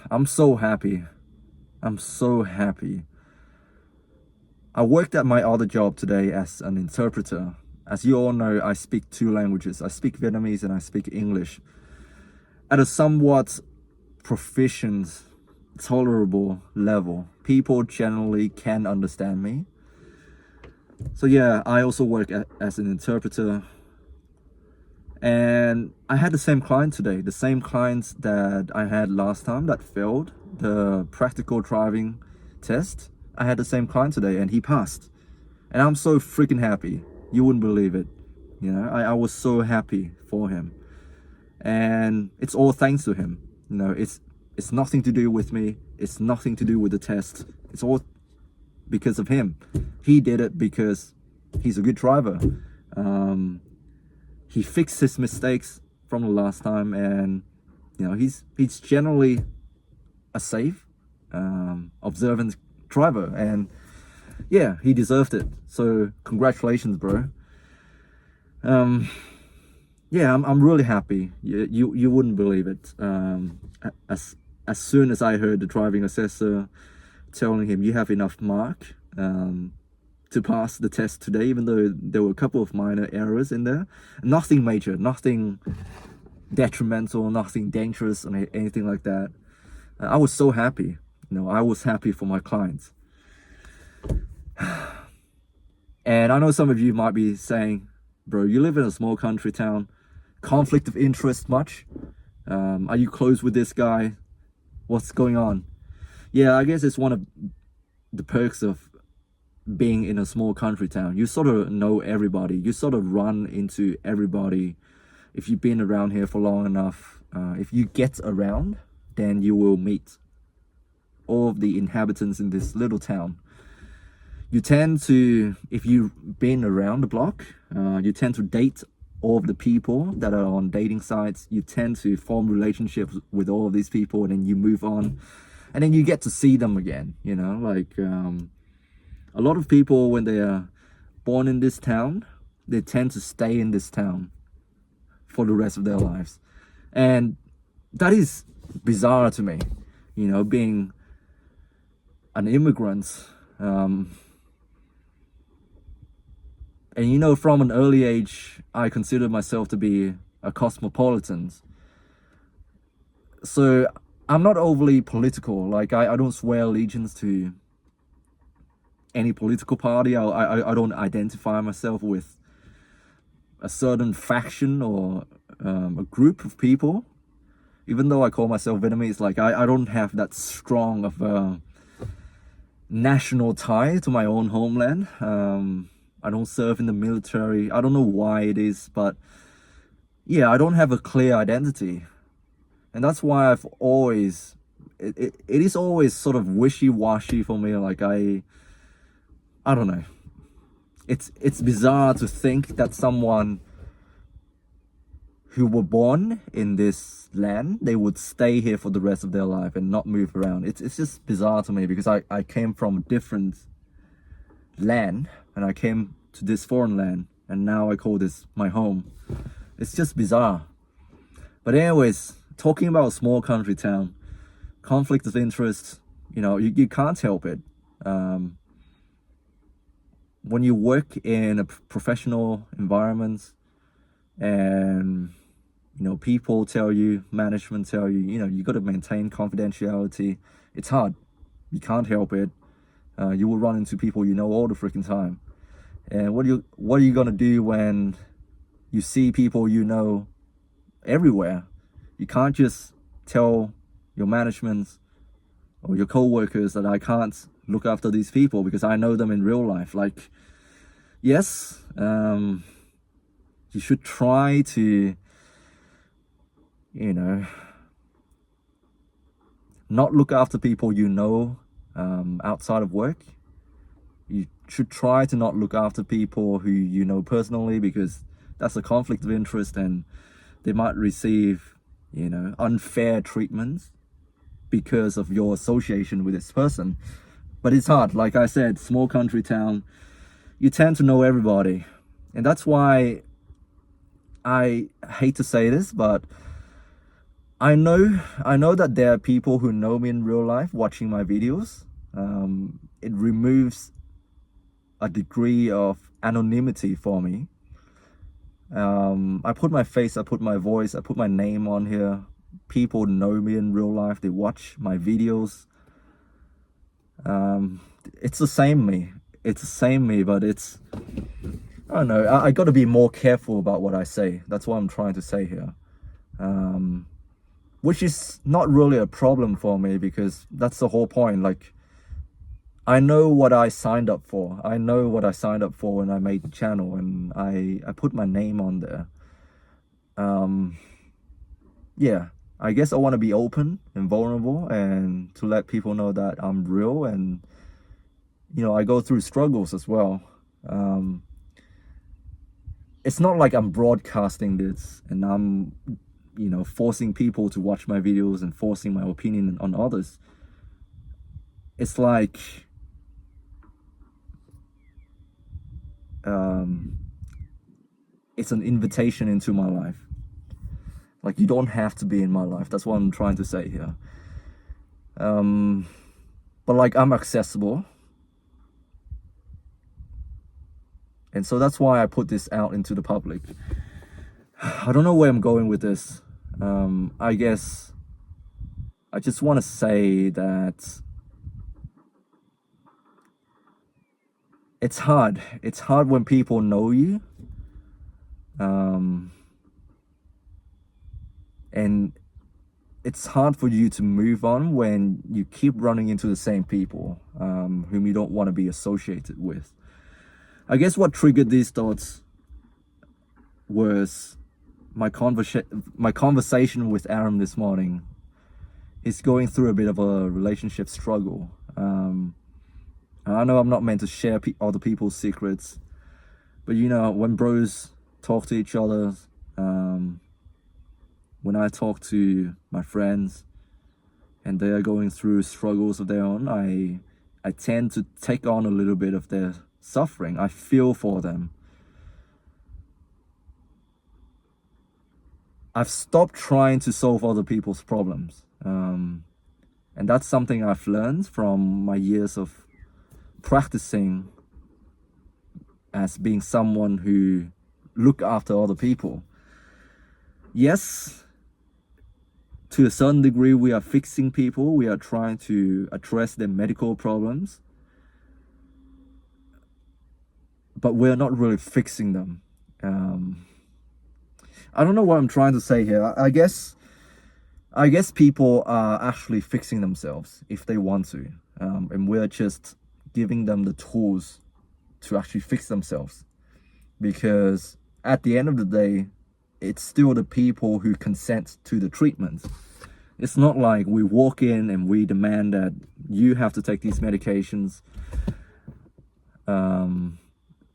I'm so happy. I'm so happy. I worked at my other job today as an interpreter. As you all know, I speak two languages. I speak Vietnamese and I speak English at a somewhat proficient, tolerable level. People generally can understand me. So yeah, I also work as an interpreter. And I had the same client today, the same client that I had last time that failed the practical driving test. I had the same client today and he passed. And I'm so freaking happy. You wouldn't believe it. You know, I was so happy for him. And it's all thanks to him. You know, it's nothing to do with me. It's nothing to do with the test. It's all because of him. He did it because he's a good driver. He fixed his mistakes from the last time, and you know he's generally a safe, observant driver, and yeah, he deserved it. So congratulations, bro. Yeah, I'm really happy. You wouldn't believe it. As soon as I heard the driving assessor telling him you have enough mark to pass the test today, even though there were a couple of minor errors in there, nothing major, nothing detrimental, nothing dangerous, or anything like that. I was so happy. You know, I was happy for my clients. And I know some of you might be saying, bro, you live in a small country town, conflict of interest much? Are you close with this guy? What's going on? Yeah, I guess it's one of the perks of being in a small country town. You sort of know everybody. You sort of run into everybody. If you've been around here for long enough, if you get around, then you will meet all of the inhabitants in this little town. You tend to, if you've been around the block, you tend to date all of the people that are on dating sites. You tend to form relationships with all of these people, and then you move on, and then you get to see them again. You know, like a lot of people, when they are born in this town, they tend to stay in this town for the rest of their lives, and that is bizarre to me. You know, being an immigrant. And you know, from an early age, I consider myself to be a cosmopolitan. So I'm not overly political. Like I don't swear allegiance to any political party. I don't identify myself with a certain faction or a group of people. Even though I call myself Vietnamese, like I don't have that strong of a national tie to my own homeland. I don't serve in the military. I don't know why it is, but yeah, I don't have a clear identity. And that's why I've always, it is always sort of wishy-washy for me. Like I don't know. It's bizarre to think that someone who were born in this land, they would stay here for the rest of their life and not move around. It's just bizarre to me because I came from a different land and I came to this foreign land and now I call this my home. It's just bizarre. But anyways, talking about a small country town, conflict of interest, you know, you can't help it. When you work in a professional environment and you know people tell you, management tell you, you know, you got to maintain confidentiality, it's hard. You can't help it. You will run into people you know all the freaking time. And what are you gonna do when you see people you know everywhere? You can't just tell your management or your co-workers that I can't look after these people because I know them in real life. Like, yes, you should try to, you know, not look after people you know outside of work. You should try to not look after people who you know personally because that's a conflict of interest and they might receive, you know, unfair treatment because of your association with this person. But it's hard. Like I said, small country town, you tend to know everybody. And that's why I hate to say this, but I know that there are people who know me in real life watching my videos. It removes a degree of anonymity for me. I put my face, I put my voice, I put my name on here. People know me in real life. They watch my videos. It's the same me. It's the same me, but it's, I don't know. I got to be more careful about what I say. That's what I'm trying to say here. Which is not really a problem for me, because that's the whole point. Like, I know what I signed up for. I know what I signed up for when I made the channel, and I put my name on there. Yeah, I guess I want to be open and vulnerable, and to let people know that I'm real, and I go through struggles as well. It's not like I'm broadcasting this and I'm forcing people to watch my videos and forcing my opinion on others. It's like it's an invitation into my life. Like, you don't have to be in my life. That's what I'm trying to say here. But like, I'm accessible. And so that's why I put this out into the public. I don't know where I'm going with this. I guess I just want to say that it's hard. It's hard when people know you. And it's hard for you to move on when you keep running into the same people whom you don't want to be associated with. I guess what triggered these thoughts was my conversation with Aaron this morning. He's going through a bit of a relationship struggle. I know I'm not meant to share other people's secrets, but when bros talk to each other, when I talk to my friends and they are going through struggles of their own, I tend to take on a little bit of their suffering. I feel for them. I've stopped trying to solve other people's problems. And that's something I've learned from my years of practicing as being someone who look after other people. Yes, to a certain degree, we are fixing people. We are trying to address their medical problems. But we're not really fixing them. I don't know what I'm trying to say here. I guess people are actually fixing themselves if they want to. And we're just giving them the tools to actually fix themselves. Because at the end of the day, it's still the people who consent to the treatment. It's not like we walk in and we demand that you have to take these medications.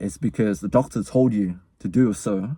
It's because the doctor told you to do so.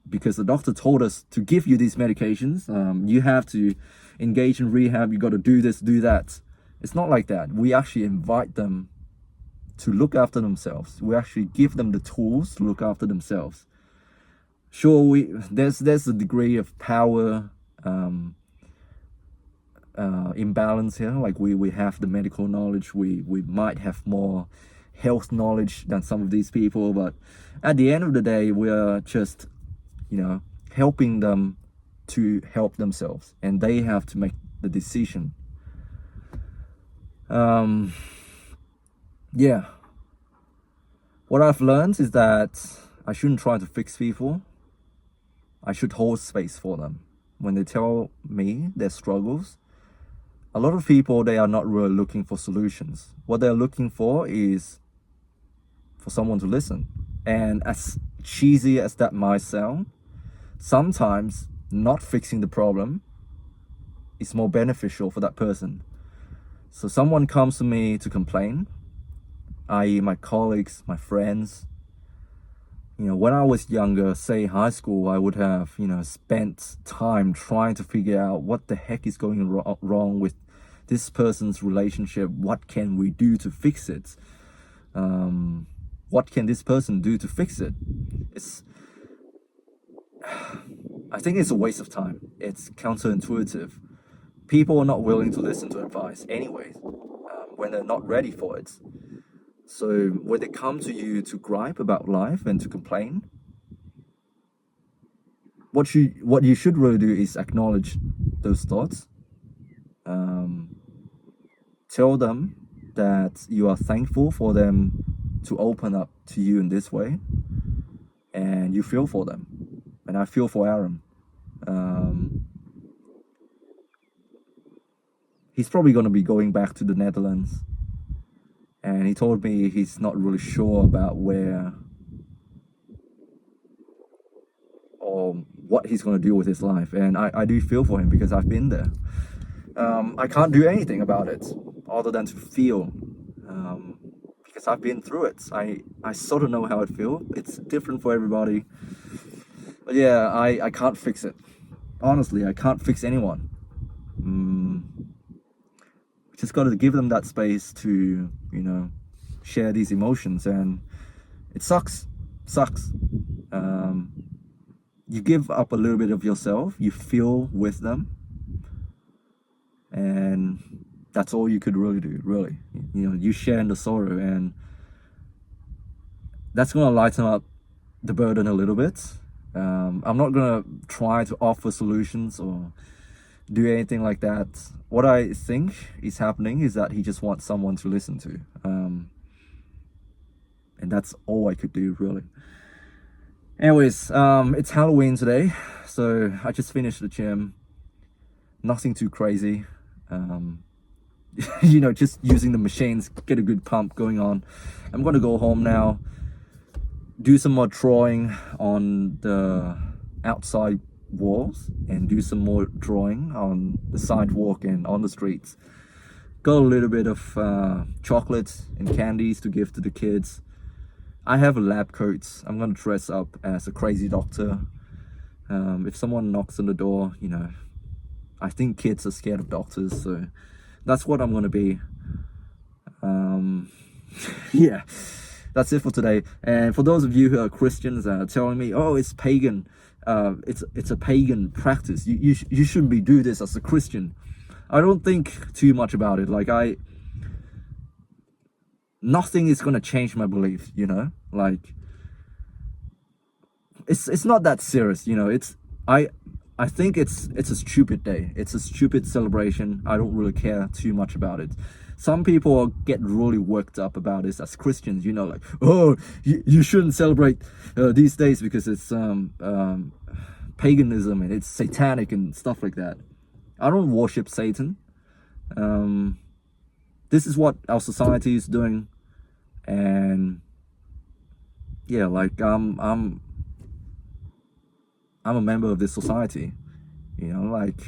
Because the doctor told us to give you these medications. You have to engage in rehab. You got to do this, do that. It's not like that. We actually invite them to look after themselves. We actually give them the tools to look after themselves. Sure, there's a degree of power imbalance here. Like, we have the medical knowledge. We might have more health knowledge than some of these people, but at the end of the day, we are just helping them to help themselves, and they have to make the decision. Yeah, what I've learned is that I shouldn't try to fix people. I should hold space for them when they tell me their struggles. A lot of people, they are not really looking for solutions. What they're looking for is for someone to listen. And as cheesy as that might sound, sometimes not fixing the problem is more beneficial for that person. So someone comes to me to complain, i.e. my colleagues, my friends. When I was younger, say high school, I would have, spent time trying to figure out what the heck is going wrong with this person's relationship. What can we do to fix it? What can this person do to fix it? I think it's a waste of time. It's counterintuitive. People are not willing to listen to advice anyway, when they're not ready for it. So when they come to you to gripe about life and to complain, what you should really do is acknowledge those thoughts. Tell them that you are thankful for them to open up to you in this way, and you feel for them. And I feel for Aaron. He's probably going to be going back to the Netherlands, and he told me he's not really sure about where or what he's going to do with his life. And I do feel for him because I've been there. I can't do anything about it other than to feel, because I've been through it. I sort of know how it feels. It's different for everybody. But yeah, I can't fix it. Honestly, I can't fix anyone. Just got to give them that space to, share these emotions. And it sucks. You give up a little bit of yourself, you feel with them, and that's all you could really do, really. You share in the sorrow, and that's going to lighten up the burden a little bit. I'm not going to try to offer solutions or do anything like that. What I think is happening is that he just wants someone to listen to. And that's all I could do, really. Anyways, it's Halloween today, so I just finished the gym. Nothing too crazy. Just using the machines, get a good pump going on. I'm gonna go home now, do some more drawing on the outside walls, and do some more drawing on the sidewalk and on the streets. Got a little bit of chocolate and candies to give to the kids. I have a lab coat. I'm gonna dress up as a crazy doctor. If someone knocks on the door, I think kids are scared of doctors, so that's what I'm gonna be. Yeah, that's it for today. And for those of you who are Christians, telling me, oh, it's pagan, it's a pagan practice. You shouldn't be do this as a Christian. I don't think too much about it. Like nothing is gonna change my belief. Like it's not that serious. I think it's a stupid day. It's a stupid celebration. I don't really care too much about it. Some people get really worked up about this as Christians, like, oh, you shouldn't celebrate these days because it's paganism and it's satanic and stuff like that. I don't worship Satan. This is what our society is doing, and yeah, like I'm a member of this society, like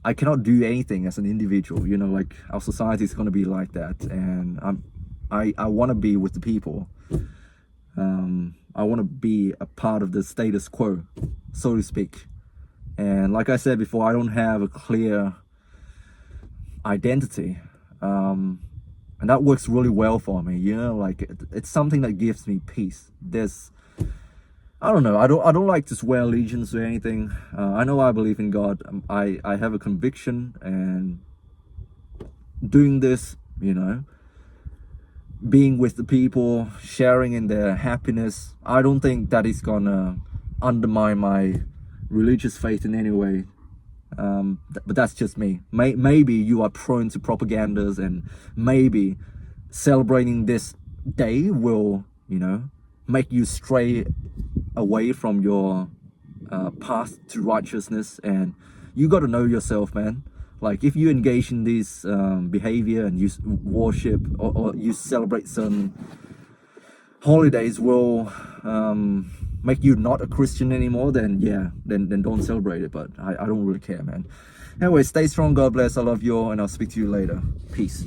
I cannot do anything as an individual, like our society is going to be like that, and I want to be with the people. I want to be a part of the status quo, so to speak. And like I said before, I don't have a clear identity, and that works really well for me. Like it's something that gives me peace. I don't know. I don't like to swear allegiance or anything. I know I believe in God. I have a conviction, and doing this, being with the people, sharing in their happiness, I don't think that is gonna undermine my religious faith in any way. But that's just me. Maybe you are prone to propagandas, and maybe celebrating this day will, make you stray away from your path to righteousness. And you got to know yourself, man. Like if you engage in this behavior and you worship or you celebrate certain holidays will make you not a Christian anymore, then yeah, then don't celebrate it. But I don't really care, man. Anyway, stay strong, God bless, I love you all, and I'll speak to you later. Peace.